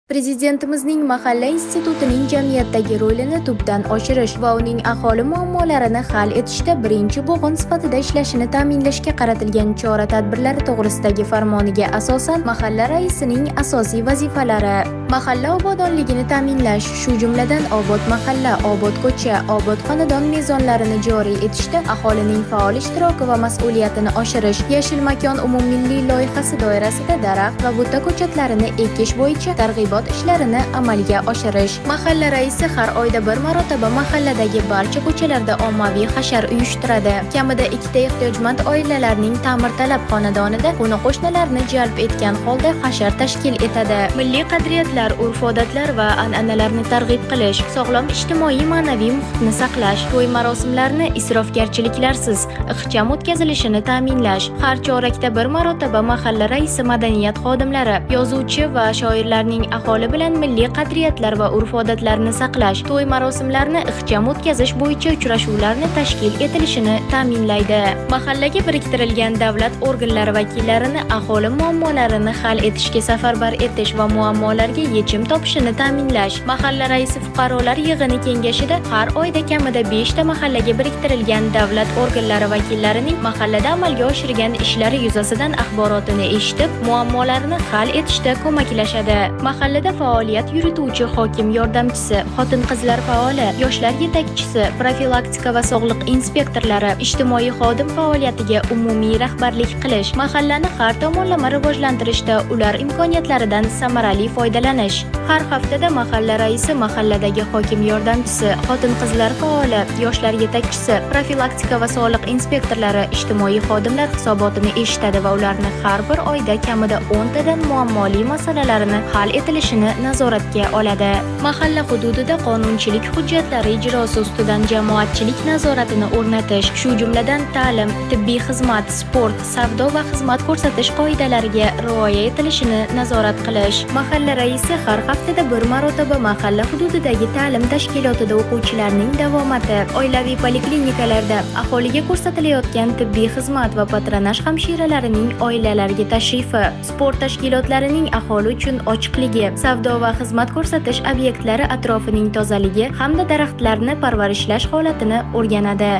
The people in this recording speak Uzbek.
Prezidentimizning mahalla institutining jamiyatdagi rolini tubdan oshirish va uning aholi muammolarini hal etishda birinchi bo'g'in sifatida ishlashini ta'minlashga qaratilgan chora-tadbirlar to'g'risidagi farmoniga asosan mahalla raisining asosiy vazifalari: mahalla obodonligini ta'minlash, shu jumladan obod mahalla, obod ko'cha, obod xonadon mezonlarini joriy etishda aholining faol ishtiroki va mas'uliyatini oshirish, yashil makon umummilliy loyihasi doirasida daraxt va buta ko'chatlarini ekish bo'yicha targ'ibot ishlarini amalga oshirish. Mahalla raisi har oyda bir marotaba mahalladagi barcha ko'chalarda ommaviy hashar uyushtiradi. Kamida 2 ta ehtiyojmand oilalarning ta'mirtalab xonadonida qo'ni-qo'shnilarni jalb etgan holda hashar tashkil etadi. Milliy qadriyatlar, urf-odatlar va an'analarni targ'ib qilish, sog'lom ijtimoiy ma'naviy muhitni saqlash, to'y marosimlarini isrofgarchiliklarsiz, ixcham o'tkazilishini ta'minlash. Har chorakda bir marotaba mahalla raisi madaniyat xodimlari, yozuvchi va shoirlarning aholi bilan milliy qadriyatlar va urf-odatlarni saqlash, to'y marosimlarini ixcham o'tkazish bo'yicha uchrashuvlarni tashkil etilishini ta'minlaydi. Mahallaga biriktirilgan davlat organlari vakillarini aholi muammolarini hal etishga safarbar etish va muammolarga yechim topishini ta'minlash. Mahalla raisi fuqarolar yig'ini kengashida har oyda kamida 5 ta mahallaga biriktirilgan davlat organlari vakillarining mahallada amalga oshirgan ishlari yuzasidan axborotini eshitib, muammolarini hal etishda ko'maklashadi. Mahallada faoliyat yurituvchi hokim yordamchisi, xotin-qizlar faoli, yoshlar yetakchisi, profilaktika va sog'liq inspektorlari, ijtimoiy xodim faoliyatiga umumiy rahbarlik qilish, mahallani har tomonlama rivojlantirishda ular imkoniyatlaridan samarali foydalanish. Har haftada mahalla raisi mahalladagi hokim yordamchisi, xotin-qizlar faoli, yoshlar yetakchisi, profilaktika va sog'liq inspektorlari, ijtimoiy xodimlar hisobotini eshitadi va ularni har bir oyda kamida 10 tadan muammoli masalalarini hal etilishini nazoratga oladi. Mahalla hududida qonunchilik hujjatlari ijrosi ustidan jamoatchilik nazoratini o'rnatish, shu jumladan ta'lim, tibbiy xizmat, sport, savdo va xizmat ko'rsatish qoidalariga rioya etilishini nazorat qilish. Mahalla raisi har haftada bir marotaba mahalla hududidagi ta'lim tashkilotida o'quvchilarning davomati, oilaviy poliklinikalarda aholiga ko'rsatilayotgan tibbiy xizmat va patronaj hamshiralarining oilalariga tashrifi, sport tashkilotlarining aholi uchun ochiqligi, savdo va xizmat ko'rsatish obyektlari atrofining tozaligi hamda daraxtlarni parvarishlash holatini o'rganadi.